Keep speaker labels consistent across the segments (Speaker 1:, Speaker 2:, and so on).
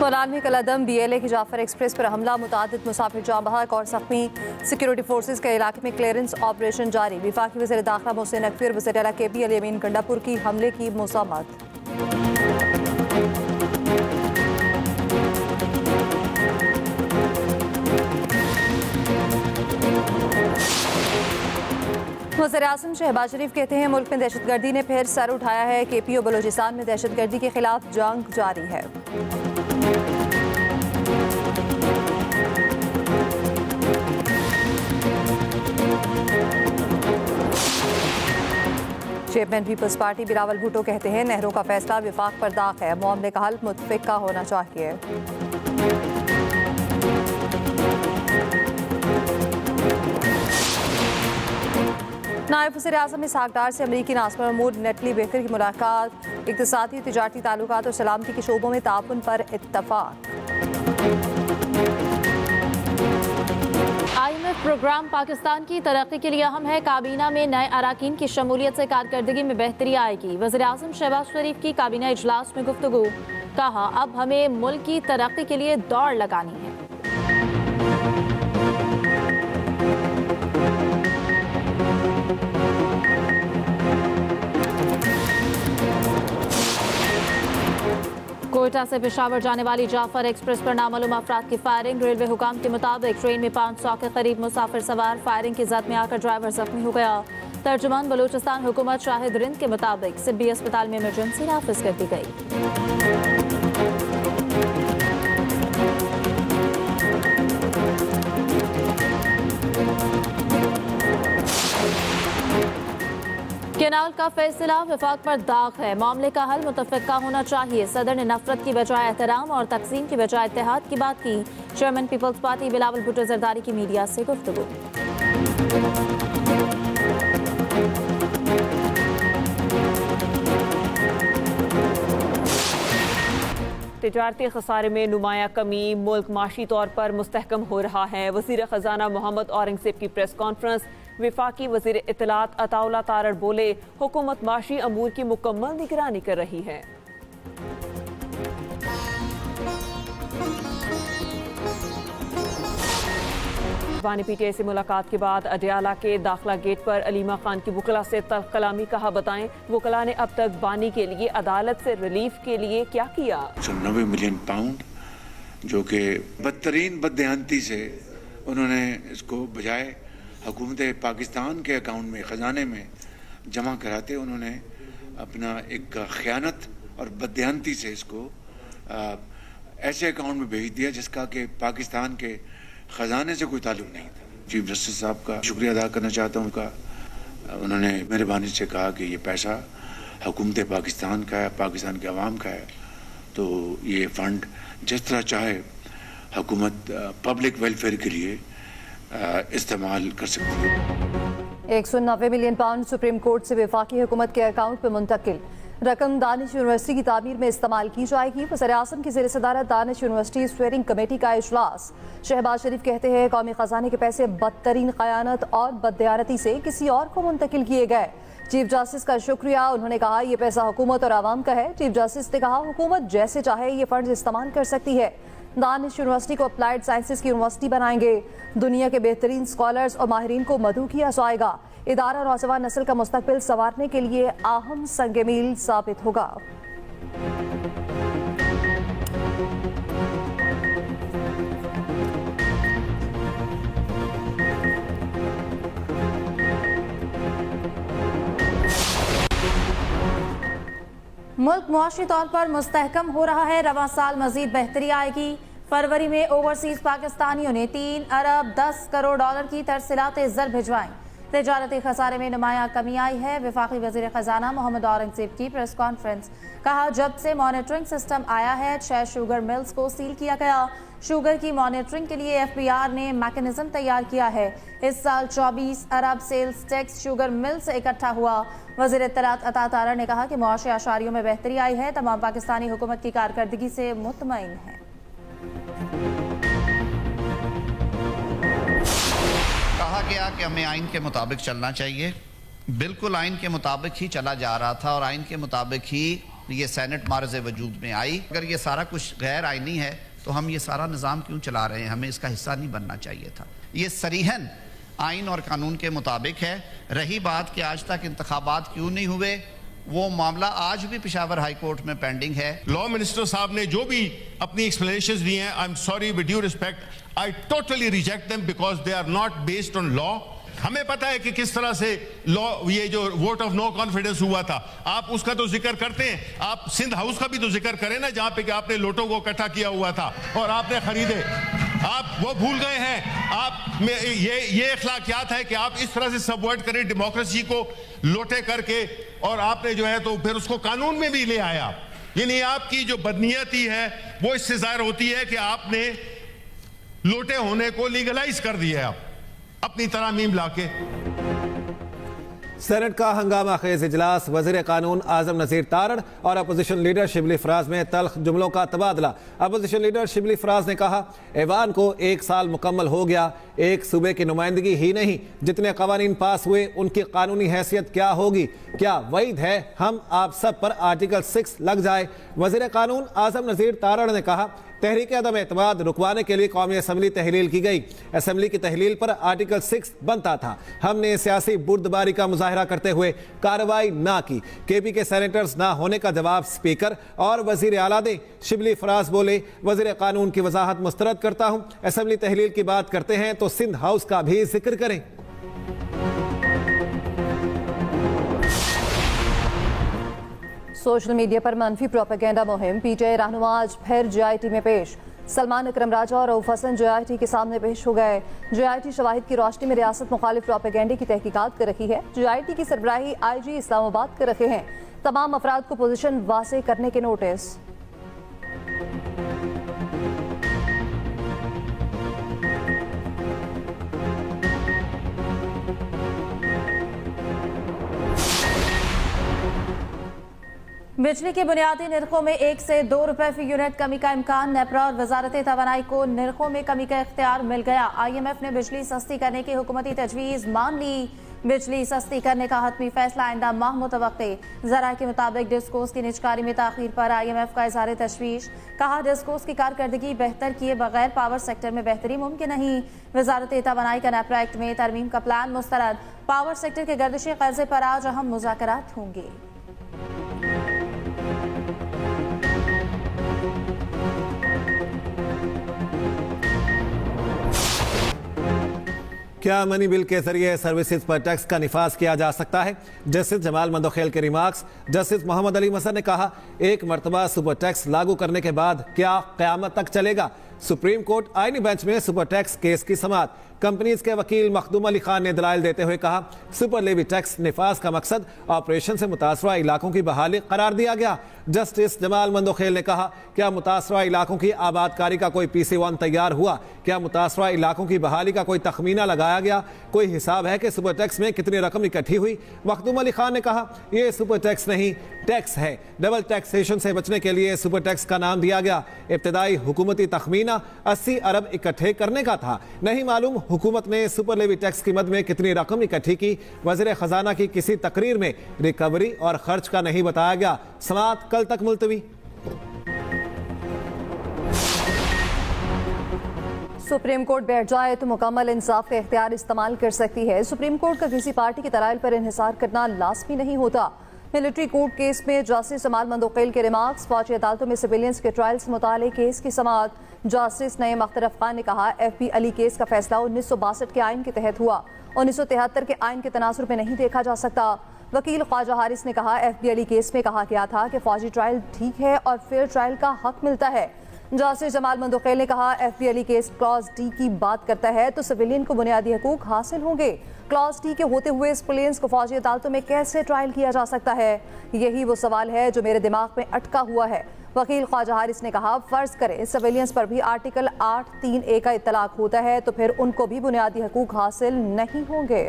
Speaker 1: कोलान में कलादम BLA की Jafar express पर हमला, मुतादिद मुसाफिर जाँ बहक और जख्मी। सिक्योरिटी फोर्सेज के इलाके में क्लियरेंस ऑपरेशन जारी। वफाकी वज़ीर दाखिला मोहसिन नकवी और वज़ीर आला KP अली अमीन गंडापुर की हमले की मज़म्मत। वज़ीर-ए-आज़म शहबाज शरीफ कहते हैं मुल्क में दहशतगर्दी ने फिर सर उठाया है। KP और बलूचिस्तान में दहशतगर्दी के खिलाफ जंग जारी है। Chairman Peoples Party Bilawal Bhutto कहते हैं नेहरू का फैसला विफाक पर दाग है, मामले का हल मुतफ़िक़ा होना चाहिए। नायब वज़ीर-ए-आज़म इसहाक़ डार से अमरीकी नाज़िम महमूद नेटली बेकर की मुलाकात। इक़्तिसादी तिजारती ताल्लुकात और सलामती के शोबों में ताउन पर इत्तफ़ाक़।
Speaker 2: IMF प्रोग्राम पाकिस्तान की तरक्की के लिए अहम है। काबीना में नए अराकीन की शमूलियत से कारकर्दगी में बेहतरी आएगी। वज़ीर-ए-आज़म शहबाज शरीफ की काबीना इजलास में गुफ्तगू। कहा अब हमें मुल्क की तरक्की के लिए दौड़ लगानी है। कोयटा से पेशावर जाने वाली जाफर एक्सप्रेस पर नामालूम अफराद की फायरिंग। रेलवे हुकाम के मुताबिक ट्रेन में 500 के करीब मुसाफिर सवार। फायरिंग की जद में आकर ड्राइवर जख्मी हो गया। तर्जुमान बलूचिस्तान हुकूमत शाहिद रिंद के मुताबिक सिब्बी अस्पताल में इमरजेंसी नाफिज कर दी गई। केनाल का फैसला विफाक पर दाग है, मामले का हल मुतफ़िक़ा होना चाहिए। सदर ने नफरत की बजाय एहतराम और तक़सीम की बजाय इत्तेहाद की बात की। Chairman Peoples Party Bilawal Bhutto Zardari की मीडिया से गुफ्तगू।
Speaker 3: तिजारती खसारे में नुमाया कमी, मुल्क माशी तौर पर मुस्तहकम हो रहा है। वज़ीर ख़जाना मोहम्मद औरंगज़ेब की प्रेस कॉन्फ्रेंस। विफाकी वज़ीर इत्तलात अताउल्लाह तारड़ बोले हुकूमत माशी अमूर की मुकम्मल निगरानी कर रही है। बानी PTI से मुलाकात के बाद अडियाला के दाखिला गेट पर अलीमा खान की वकला से तल्ख कलामी कहा। बताएं वकला ने अब तक बानी के लिए अदालत से रिलीफ के लिए क्या किया।
Speaker 4: 90 मिलियन पाउंड जो कि बदतरीन बददेहांती से उन्होंने इसको बजाय हुकूमत पाकिस्तान के अकाउंट में ख़जाने में जमा कराते उन्होंने अपना एक ख़यानत और बददेहांती से इसको ऐसे अकाउंट में भेज दिया जिसका कि पाकिस्तान के ख़जाने से कोई ताल्लुक़ नहीं था। चीफ जस्टिस साहब का शुक्रिया अदा करना चाहता हूँ उनका। उन्होंने मेहरबानी से कहा कि ये पैसा हुकूमत पाकिस्तान का है, पाकिस्तान के अवाम का है, तो ये फ़ंड जिस तरह चाहे हुकूमत पब्लिक वेलफेयर के लिए इस्तेमाल कर सकती है।
Speaker 1: 190 मिलियन पाउंड सुप्रीम कोर्ट से वफाकी हुकूमत के अकाउंट में मुंतकिल। रकम दानिश यूनिवर्सिटी की तामीर में इस्तेमाल की जाएगी। वज़ीर-ए-आज़म की ज़ेर सदारत दानिश यूनिवर्सिटी स्टीयरिंग कमेटी का इजलास। शहबाज शरीफ कहते हैं कौमी खजाने के पैसे बदतरीन ख़यानत और बददियानती से किसी और को मुंतकिल किए गए। चीफ जस्टिस का शुक्रिया। उन्होंने कहा यह पैसा हुकूमत और आवाम का है। चीफ जस्टिस ने कहा हुकूमत जैसे चाहे ये फंड इस्तेमाल कर सकती है। दानिश यूनिवर्सिटी को अप्लाइड साइंसेस की यूनिवर्सिटी बनाएंगे। दुनिया के बेहतरीन स्कॉलर्स और माहिरीन को मदऊ किया जाएगा। इदारा नौजवान नस्ल का मुस्तकबिल संवारने के लिए अहम संग मील साबित होगा।
Speaker 2: मुल्क मुआशी तौर पर मुस्तहकम हो रहा है। रवां साल मजीद बेहतरी आएगी। फरवरी में ओवरसीज पाकिस्तानियों ने 3 अरब 10 करोड़ डॉलर की तरसीलात ज़र भिजवाई। तिजारती खसारे में नुमाया कमी आई है। वफाकी वज़ीर ख़जाना मोहम्मद औरंगज़ेब की प्रेस कॉन्फ्रेंस। कहा जब से मॉनिटरिंग सिस्टम आया है 6 शुगर मिल्स को सील किया गया। शुगर की मॉनिटरिंग के लिए FBR ने मैकेनिज्म तैयार किया है। इस साल 24 अरब सेल्स टैक्स शुगर मिल से इकट्ठा हुआ। वज़ीर इत्तलात अता तारड़ ने कहा कि मुआशी आशारियों में बेहतरी आई है। तमाम पाकिस्तानी हुकूमत की कारकर्दगी से मुतमईन है।
Speaker 5: कहा गया कि हमें आइन के मुताबिक चलना चाहिए। बिल्कुल आइन के मुताबिक ही चला जा रहा था और आइन के मुताबिक ही ये सेनेट मार्ज़ वजूद में आई। अगर ये सारा कुछ गैर आइनी है तो हम ये सारा निज़ाम क्यों चला रहे हैं? हमें इसका हिस्सा नहीं बनना चाहिए था। ये सरीहन आइन और कानून के मुताबिक है। रही बात कि आज तक इंतखाबात क्यों नहीं हुए, वो मामला आज भी पेशावर हाई कोर्ट में पेंडिंग है।
Speaker 6: लॉ मिनिस्टर साहब ने जो भी अपनी एक्सप्लेनेशंस दी हैं, I am sorry, with due respect, I totally reject them because they are not based on law. हमें पता है कि किस तरह से लॉ, ये जो वोट ऑफ नो कॉन्फिडेंस हुआ था, आप उसका तो जिक्र करते हैं, आप सिंध हाउस का भी तो जिक्र करें ना, जहां पे कि आपने लोटों को इकट्ठा किया हुआ था और आपने खरीदे। आप वो भूल गए हैं। आप में ये अखलाकियात है कि आप इस तरह से सबवर्ट करें डेमोक्रेसी को लोटे करके, और आपने जो है तो फिर उसको कानून में भी ले आया। यानी आपकी जो बदनीयती है वो इससे जाहिर होती है कि आपने लोटे होने को लीगलाइज कर दिया है अपनी तरामीम लाके।
Speaker 7: सेनेट का हंगामा खेज इजलास, वजीर कानून आजम नज़ीर तारड़ और अपोजिशन लीडर शिबली फराज में तल्ख जुमलों का तबादला। अपोजिशन लीडर शिबली फराज ने कहा, ऐवान को 1 साल मुकम्मल हो गया, एक सूबे की नुमाइंदगी ही नहीं, जितने कवानीन पास हुए उनकी कानूनी हैसियत क्या होगी? क्या वईद है हम आप सब पर आर्टिकल 6 लग जाए? वजीर कानून आजम नज़ीर तारड़ ने कहा, तहरीक अदम एतमाद रुकवाने के लिए कौमी असम्बली तहलील की गई। असम्बली की तहलील पर आर्टिकल 6 बनता था। हमने सियासी बुर्दबारी का मुजाहरा करते हुए कार्रवाई ना की। केपी के सेनेटर्स ना होने का जवाब स्पीकर और वजीर आला दें। शिबली फराज बोले, वजीर कानून की वजाहत मुस्तरद करता हूँ। असम्बली तहलील की बात करते हैं तो सिंध हाउस का भी जिक्र करें।
Speaker 1: सोशल मीडिया पर मनफी प्रोपेगेंडा मुहिम, पीटीआई रहनुमा आज फिर जेआईटी में पेश। सलमान अकरम राजा और रऊफ हसन जेआईटी के सामने पेश हो गए। जेआईटी शवाहिद की रोशनी में रियासत मुखालिफ प्रोपेगेंडे की तहकीकात कर रही है। जेआईटी की सरबराही आईजी इस्लामाबाद कर रहे हैं। तमाम अफराद को पोजीशन वासे करने के नोटिस।
Speaker 2: बिजली के बुनियादी निर्खों में 1 से 2 रुपए फी यूनिट कमी का इम्कान। नेपरा और वजारत तवानाई को निर्खों में कमी का इख्तियार मिल गया। IMF ने बिजली सस्ती करने की हुकूमती तजवीज़ मान ली। बिजली सस्ती करने का हतमी फैसला आइंदा माह मुतवक्के। जरा के मुताबिक डिस्कोस की निजकारी में ताखीर पर IMF का इज़हार तशवीश। कहा, डिस्कोस की कारकर्दगी बेहतर किए बगैर पावर सेक्टर में बेहतरी मुमकिन नहीं। वजारत तवानाई का नेपरा एक्ट में तरमीम का प्लान मुस्तरद। पावर सेक्टर के गर्दिशी कर्जे पर आज अहम मुज़ाकरात होंगे।
Speaker 7: क्या मनी बिल के जरिए सर्विसेज पर टैक्स का निफाज किया जा सकता है? जस्टिस जमाल मंदोखेल के रिमार्क्स। जस्टिस मोहम्मद अली मसर ने कहा, एक मरतबा सुपर टैक्स लागू करने के बाद क्या क़यामत तक चलेगा? सुप्रीम कोर्ट आईनी बेंच में सुपर टैक्स केस की समाअत। कंपनीज के वकील मखदूम अली खान ने दलाइल देते हुए कहा, सुपर लेवी टैक्स निफाज का मकसद ऑपरेशन से मुतासरा इलाकों की बहाली करार दिया गया। जस्टिस जमाल मंदोखेल ने कहा, क्या मुतासरा इलाकों की आबादकारी का कोई PC1 तैयार हुआ? क्या मुतासरा इलाकों की बहाली का कोई तखमीना लगाया गया? कोई हिसाब है कि सुपर टैक्स में कितनी रकम इकट्ठी हुई? मखदूम अली खान ने कहा, यह सुपर टैक्स नहीं, टैक्स है। डबल टैक्सेशन से बचने के लिए सुपर टैक्स का नाम दिया गया। इब्तदाई हुकूमती तखमीना 80 अरब इकट्ठे करने का था। नहीं मालूम हुकूमत ने सुपर लेवी टैक्स कीमत में कितनी रकम इकट्ठी की। वज़ीर खजाना की किसी तकरीर में रिकवरी और खर्च का नहीं बताया गया। समाअत कल तक मुलतवी।
Speaker 1: सुप्रीम कोर्ट बैठ जाए तो मुकम्मल इंसाफ का इख्तियार इस्तेमाल कर सकती है। सुप्रीम कोर्ट का किसी पार्टी के दलाइल पर इन्हिसार करना लाज़मी नहीं होता। मिलिट्री कोर्ट केस में जस्टिस जमाल मंदोखेल के रिमार्क्स। फौजी अदालतों में सिविलियंस के ट्रायल से मुताल्लिक केस की समाअत। जस्टिस नईम अख्तर अफगान ने कहा, FP अली केस का फैसला 1962 के आइन के तहत हुआ, 1973 के आइन के तनासुर में नहीं देखा जा सकता। वकील ख्वाजा हारिस ने कहा, FP अली केस में कहा गया था कि फौजी ट्रायल ठीक है और फेयर ट्रायल का हक मिलता है। जस्टिस जमाल मंदोखेल ने कहा, FP Ali case clause D की बात करता है तो सिविलियन को बुनियादी हकूक हासिल होंगे। क्लॉज D के होते हुए सिविलियंस को फौजी अदालतों में कैसे ट्रायल किया जा सकता है? यही वो सवाल है जो मेरे दिमाग में अटका हुआ है। वकील ख्वाजा हारिस ने कहा, फर्ज करें सिविलियंस पर भी आर्टिकल 8(3)(a) का इत्तलाक होता है तो फिर उनको भी बुनियादी हकूक हासिल नहीं होंगे।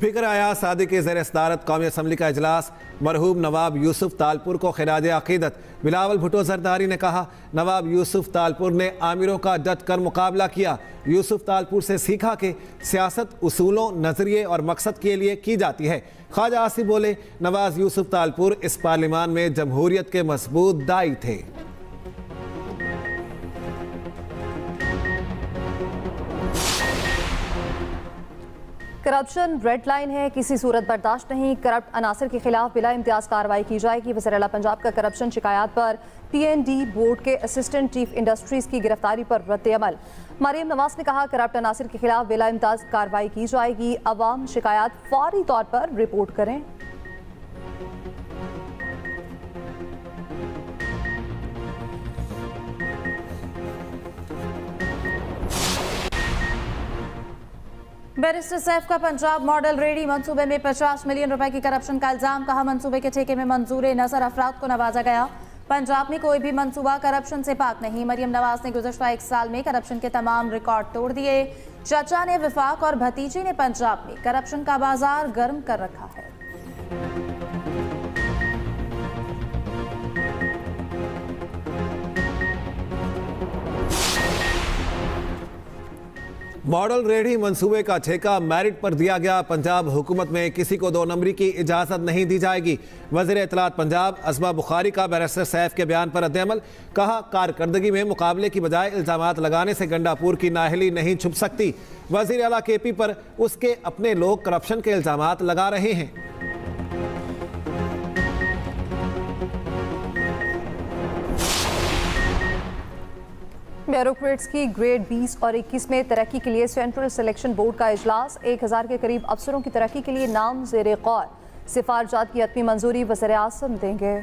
Speaker 7: स्पीकर अयाज सादी के ज़ेर सदारत कौमी असम्बली का इजलास। मरहूम नवाब यूसुफ तालपुर को खिराज अकीदत। बिलावल भुट्टो जरदारी ने कहा, नवाब यूसुफ तालपुर ने आमिरों का डट कर मुकाबला किया। यूसुफ तालपुर से सीखा कि सियासत उसूलों, नजरिए और मकसद के लिए की जाती है। ख्वाजा आसिफ बोले, नवाज यूसुफ तालपुर इस पार्लियामान में जमहूरियत के मजबूत दाई थे।
Speaker 1: करप्शन रेड लाइन है, किसी सूरत बर्दाश्त नहीं। करप्ट अनासर के खिलाफ बिला इम्तियाज कार्रवाई की जाएगी। वज़ीर आला पंजाब का करप्शन शिकायत पर PND बोर्ड के असिस्टेंट चीफ इंडस्ट्रीज की गिरफ्तारी पर रद्द-ए-अमल। मरियम नवाज ने कहा, करप्ट अनासर के खिलाफ बिला इम्तियाज कार्रवाई की जाएगी। अवाम शिकायत फौरी तौर पर रिपोर्ट करें।
Speaker 2: बैरिस्टर सैफ का पंजाब मॉडल रेडी मंसूबे में 50 मिलियन रुपए की करप्शन का इल्जाम। कहा, मंसूबे के ठेके में मंजूर नजर अफराद को नवाजा गया। पंजाब में कोई भी मंसूबा करप्शन से पाक नहीं। मरियम नवाज ने गुज़श्ता 1 साल में करप्शन के तमाम रिकॉर्ड तोड़ दिए। चाचा ने विफाक और भतीजे ने पंजाब में करप्शन का बाजार गर्म कर रखा है।
Speaker 7: मॉडल रेडी मंसूबे का ठेका मेरिट पर दिया गया। पंजाब हुकूमत में किसी को 2 नंबरी की इजाज़त नहीं दी जाएगी। वज़ीर इत्तलात पंजाब असमा बुखारी का बैरिस्टर सैफ के बयान पर रद्द-ए-अमल। कहा, कारकर्दगी में मुकाबले की बजाय इल्ज़ामात लगाने से गंडापुर की नाअहली नहीं छुप सकती। वज़ीर आला KP पर उसके अपने लोग करप्शन के इल्ज़ामात लगा रहे हैं।
Speaker 1: ब्यूरोक्रेट्स की ग्रेड 20 और 21 में तरक्की के लिए सेंट्रल सिलेक्शन बोर्ड का इजलास। 1000 के करीब अफसरों की तरक्की के लिए नाम ज़ेरे गौर। सिफारजात की हतमी मंजूरी वज़ीर आज़म देंगे।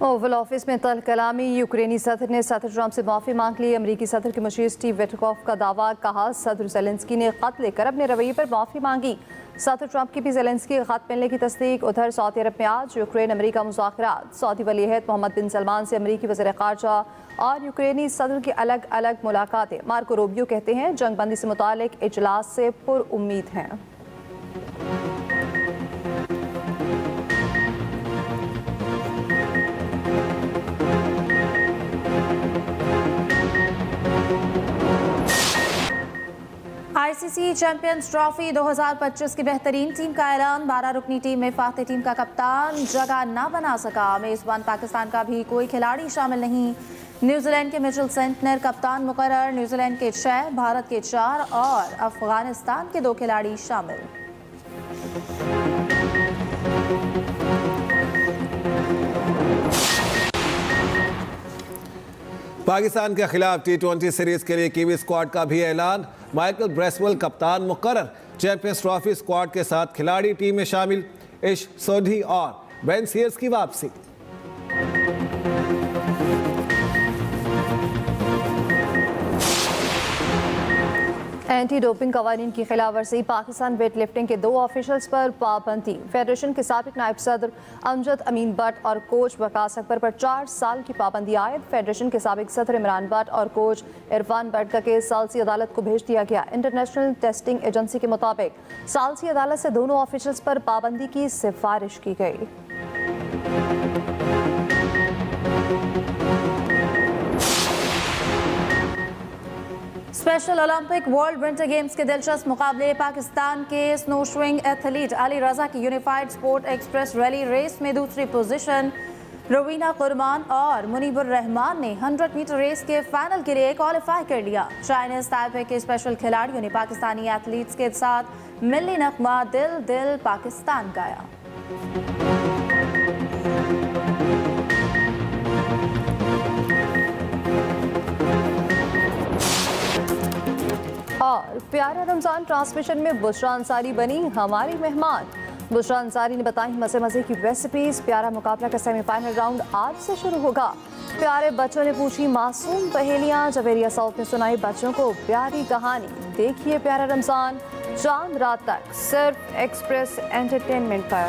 Speaker 1: ओवल ऑफिस में तल कलामी। यूक्रेनी सदर ने सदर ट्रंप से माफ़ी मांग ली। अमरीकी सदर के मुशीर स्टीव विटकॉफ का दावा। कहा, सदर ज़ेलेंस्की ने ख़त लेकर अपने रवैये पर माफ़ी मांगी। सदर ट्रंप की भी ज़ेलेंस्की के ख़त मिलने की तस्दीक। उधर सऊदी अरब में आज यूक्रेन अमरीका मुज़ाकरात। सऊदी वलीअहद मोहम्मद बिन सलमान से अमरीकी वज़ीर ख़ारजा और यूक्रेनी सदर की अलग अलग मुलाकातें। मार्को रूबियो कहते हैं, जंगबंदी से मुतालिक इजलास से पुरउम्मीद हैं।
Speaker 2: ICC चैंपियंस ट्रॉफी 2025 की बेहतरीन टीम का ऐलान। 12 रुकनी टीम में फातह टीम का कप्तान जगह ना बना सका। मेजबान पाकिस्तान का भी कोई खिलाड़ी शामिल नहीं। न्यूजीलैंड के मिचेल सेंटनर कप्तान मुकर्रर। न्यूजीलैंड के 6, भारत के 4 और अफगानिस्तान के 2 खिलाड़ी शामिल।
Speaker 7: पाकिस्तान के खिलाफ T20 सीरीज के लिए कीवी स्क्वाड का भी ऐलान। माइकल ब्रेसवेल कप्तान मुकर्रर। चैंपियंस ट्रॉफी स्क्वाड के 7 खिलाड़ी टीम में शामिल। इश सोधी और बेन सीयर्स की वापसी।
Speaker 1: एंटी डोपिंग कवानीन की खिलाफवर्जी। पाकिस्तान वेट लिफ्टिंग के 2 ऑफिशियल्स पर पाबंदी। फेडरेशन के साबिक नायब सदर अमजद अमीन भट्ट और कोच वकास अकबर पर 4 साल की पाबंदी आयद। फेडरेशन के साबिक सदर इमरान भट्ट और कोच इरफान भट्ट का केस सालसी अदालत को भेज दिया गया। इंटरनेशनल टेस्टिंग एजेंसी के मुताबिक सालसी अदालत से दोनों ऑफिशियल्स पर पाबंदी की सिफारिश की गई।
Speaker 2: Special Olympic world winter games के दिलचस्प मुकाबले। पाकिस्तान के snow swing athlete Ali Raza की unified sport express rally race में दूसरी पोजीशन। रवीना कुरमान और मुनीबुर रहमान ने 100 मीटर रेस के फाइनल के लिए क्वालिफाई कर लिया। चाइनीज ताइपे के स्पेशल खिलाड़ियों ने पाकिस्तानी एथलीट्स के साथ मिली नगमा दिल दिल पाकिस्तान गाया।
Speaker 1: और प्यारा रमजान ट्रांसमिशन में बुशरा अंसारी बनी हमारी मेहमान। बुशरा अंसारी ने बताई मजे मजे की रेसिपीज। प्यारा मुकाबला का सेमीफाइनल राउंड आज से शुरू होगा। प्यारे बच्चों ने पूछी मासूम पहेलियां। जवेरिया साउथ ने सुनाई बच्चों को प्यारी कहानी। देखिए प्यारा रमजान चांद रात तक सिर्फ एक्सप्रेस एंटरटेनमेंट पर।